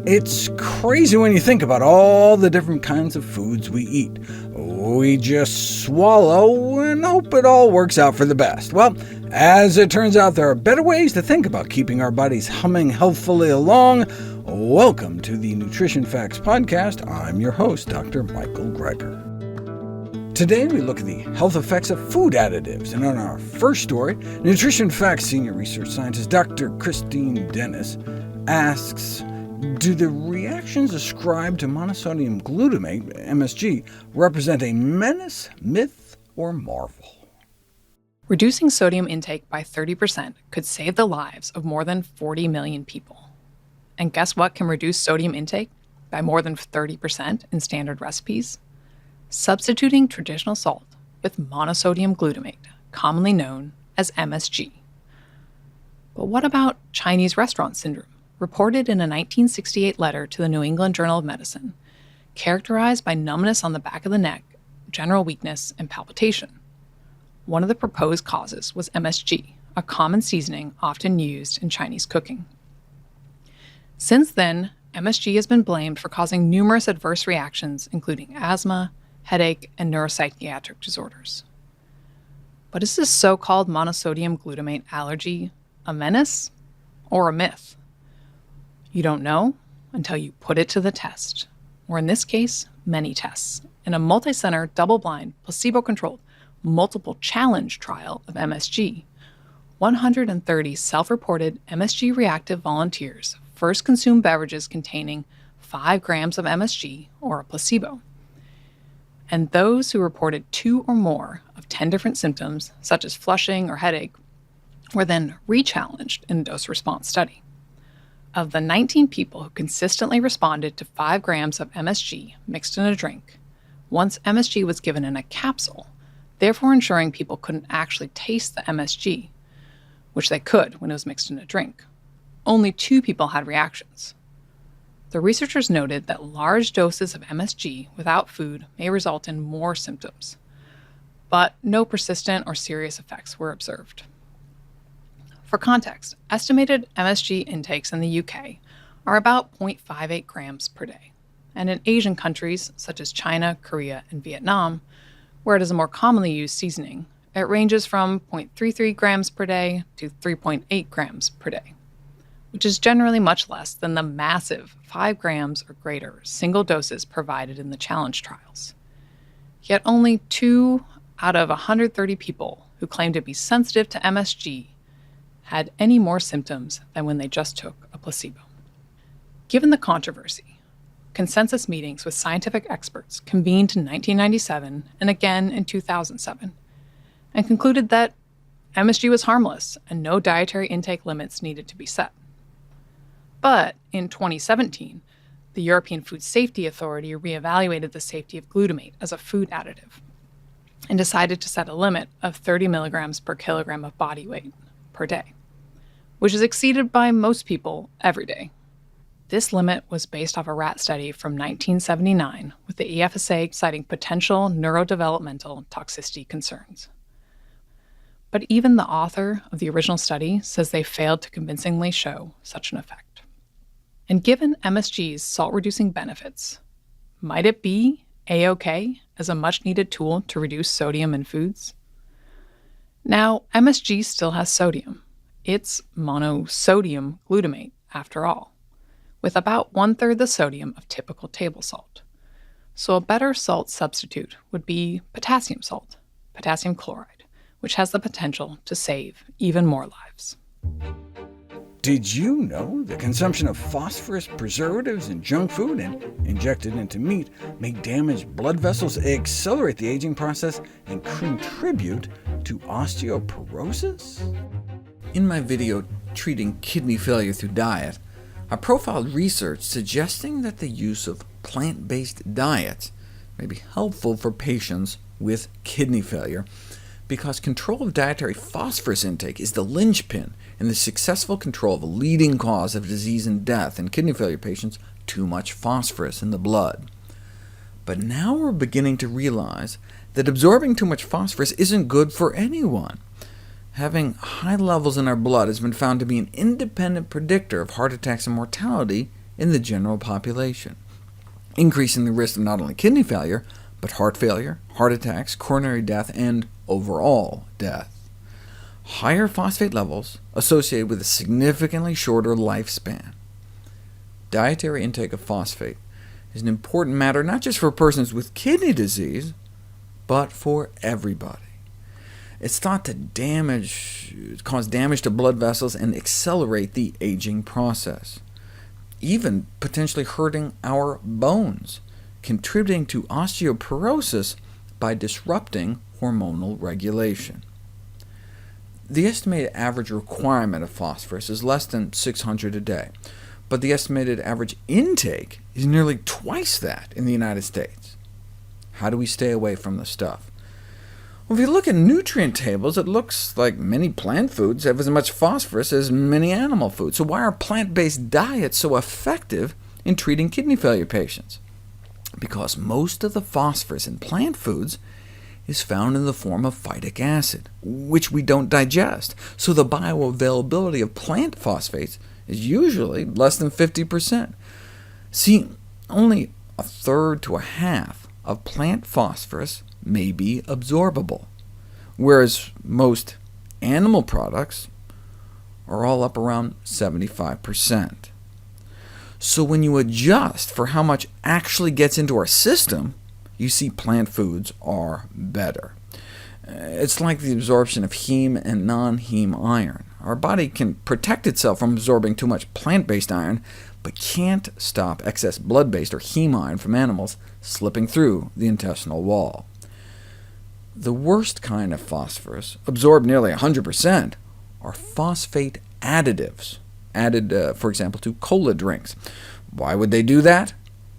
It's crazy when you think about all the different kinds of foods we eat. We just swallow and hope it all works out for the best. Well, as it turns out, there are better ways to think about keeping our bodies humming healthfully along. Welcome to the Nutrition Facts podcast. I'm your host, Dr. Michael Greger. Today we look at the health effects of food additives, and on our first story, Nutrition Facts senior research scientist Dr. Christine Dennis asks, do the reactions ascribed to monosodium glutamate, MSG, represent a menace, myth, or marvel? Reducing sodium intake by 30% could save the lives of more than 40 million people. And guess what can reduce sodium intake by more than 30% in standard recipes? Substituting traditional salt with monosodium glutamate, commonly known as MSG. But what about Chinese restaurant syndrome, reported in a 1968 letter to the New England Journal of Medicine, characterized by numbness on the back of the neck, general weakness, and palpitation? One of the proposed causes was MSG, a common seasoning often used in Chinese cooking. Since then, MSG has been blamed for causing numerous adverse reactions, including asthma, headache, and neuropsychiatric disorders. But is this so-called monosodium glutamate allergy a menace or a myth? You don't know until you put it to the test, or in this case, many tests, in a multi-center, double-blind, placebo-controlled, multiple challenge trial of MSG. 130 self-reported MSG-reactive volunteers first consumed beverages containing 5 grams of MSG or a placebo. And those who reported 2 or more of 10 different symptoms, such as flushing or headache, were then re-challenged in a dose-response study. Of the 19 people who consistently responded to 5 grams of MSG mixed in a drink, once MSG was given in a capsule, therefore ensuring people couldn't actually taste the MSG, which they could when it was mixed in a drink, only 2 people had reactions. The researchers noted that large doses of MSG without food may result in more symptoms, but no persistent or serious effects were observed. For context, estimated MSG intakes in the UK are about 0.58 grams per day, and in Asian countries such as China, Korea, and Vietnam, where it is a more commonly used seasoning, it ranges from 0.33 grams per day to 3.8 grams per day, which is generally much less than the massive 5 grams or greater single doses provided in the challenge trials. Yet only 2 out of 130 people who claimed to be sensitive to MSG had any more symptoms than when they just took a placebo. Given the controversy, consensus meetings with scientific experts convened in 1997 and again in 2007, and concluded that MSG was harmless and no dietary intake limits needed to be set. But in 2017, the European Food Safety Authority reevaluated the safety of glutamate as a food additive and decided to set a limit of 30 milligrams per kilogram of body weight per day, which is exceeded by most people every day. This limit was based off a rat study from 1979, with the EFSA citing potential neurodevelopmental toxicity concerns. But even the author of the original study says they failed to convincingly show such an effect. And given MSG's salt-reducing benefits, might it be A-OK as a much-needed tool to reduce sodium in foods? Now, MSG still has sodium. It's monosodium glutamate, after all, with about 1/3 the sodium of typical table salt. So a better salt substitute would be potassium salt, potassium chloride, which has the potential to save even more lives. Did you know the consumption of phosphorus preservatives in junk food and injected into meat make damaged blood vessels, accelerate the aging process, and contribute to osteoporosis? In my video, Treating Kidney Failure Through Diet, I profiled research suggesting that the use of plant-based diets may be helpful for patients with kidney failure, because control of dietary phosphorus intake is the linchpin in the successful control of a leading cause of disease and death in kidney failure patients, too much phosphorus in the blood. But now we're beginning to realize that absorbing too much phosphorus isn't good for anyone. Having high levels in our blood has been found to be an independent predictor of heart attacks and mortality in the general population, increasing the risk of not only kidney failure, but heart failure, heart attacks, coronary death, and overall death. Higher phosphate levels associated with a significantly shorter lifespan. Dietary intake of phosphate is an important matter not just for persons with kidney disease, but for everybody. It's thought to cause damage to blood vessels and accelerate the aging process, even potentially hurting our bones, contributing to osteoporosis by disrupting hormonal regulation. The estimated average requirement of phosphorus is less than 600 a day, but the estimated average intake is nearly twice that in the United States. How do we stay away from the stuff? Well, if you look at nutrient tables, it looks like many plant foods have as much phosphorus as many animal foods. So why are plant-based diets so effective in treating kidney failure patients? Because most of the phosphorus in plant foods is found in the form of phytic acid, which we don't digest, so the bioavailability of plant phosphates is usually less than 50%. See, only a third to a half of plant phosphorus may be absorbable, whereas most animal products are all up around 75%. So when you adjust for how much actually gets into our system, you see plant foods are better. It's like the absorption of heme and non-heme iron. Our body can protect itself from absorbing too much plant-based iron, but can't stop excess blood-based or heme iron from animals slipping through the intestinal wall. The worst kind of phosphorus, absorbed nearly 100%, are phosphate additives, added, for example, to cola drinks. Why would they do that?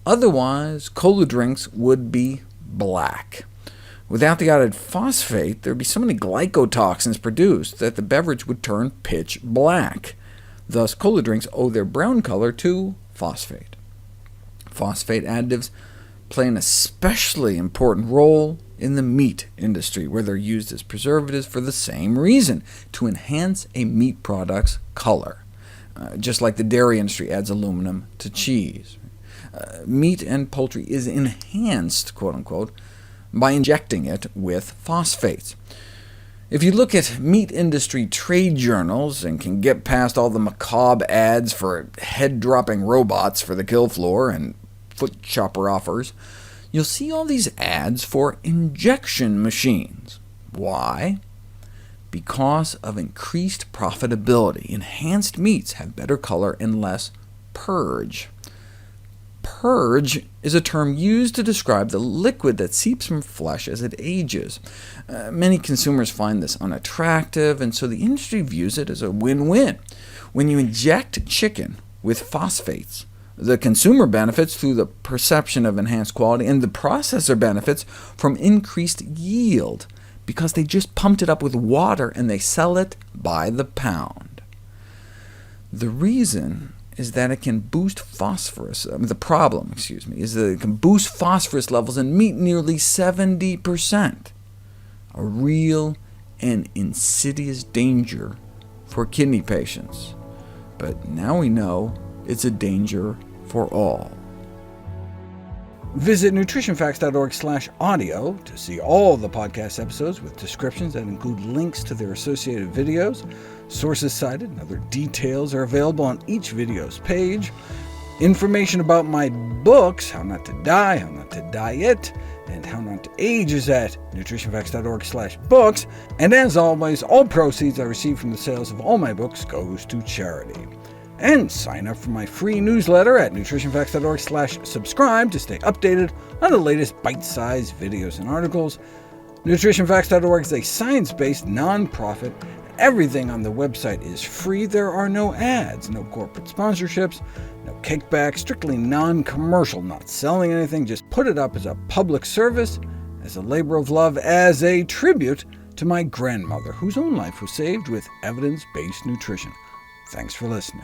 Otherwise, cola drinks would be black. Without the added phosphate, there would be so many glycotoxins produced that the beverage would turn pitch black. Thus, cola drinks owe their brown color to phosphate. Phosphate additives play an especially important role in the meat industry, where they're used as preservatives for the same reason, to enhance a meat product's color, just like the dairy industry adds aluminum to cheese. Meat and poultry is enhanced, quote-unquote, by injecting it with phosphates. If you look at meat industry trade journals and can get past all the macabre ads for head-dropping robots for the kill floor and foot chopper offers, you'll see all these ads for injection machines. Why? Because of increased profitability. Enhanced meats have better color and less purge. Purge is a term used to describe the liquid that seeps from flesh as it ages. Many consumers find this unattractive, and so the industry views it as a win-win. When you inject chicken with phosphates, the consumer benefits through the perception of enhanced quality, and the processor benefits from increased yield, because they just pumped it up with water and they sell it by the pound. The reason is that it can boost phosphorus. The problem, is that it can boost phosphorus levels in meat nearly 70%, a real and insidious danger for kidney patients. But now we know it's a danger for all. Visit NutritionFacts.org/audio to see all the podcast episodes with descriptions that include links to their associated videos. Sources cited and other details are available on each video's page. Information about my books, How Not to Die, How Not to Diet, and How Not to Age, is at NutritionFacts.org/books. And as always, all proceeds I receive from the sales of all my books goes to charity. And sign up for my free newsletter at NutritionFacts.org/subscribe to stay updated on the latest bite-sized videos and articles. NutritionFacts.org is a science-based nonprofit. Everything on the website is free. There are no ads, no corporate sponsorships, no kickbacks, strictly non-commercial, not selling anything. Just put it up as a public service, as a labor of love, as a tribute to my grandmother, whose own life was saved with evidence-based nutrition. Thanks for listening.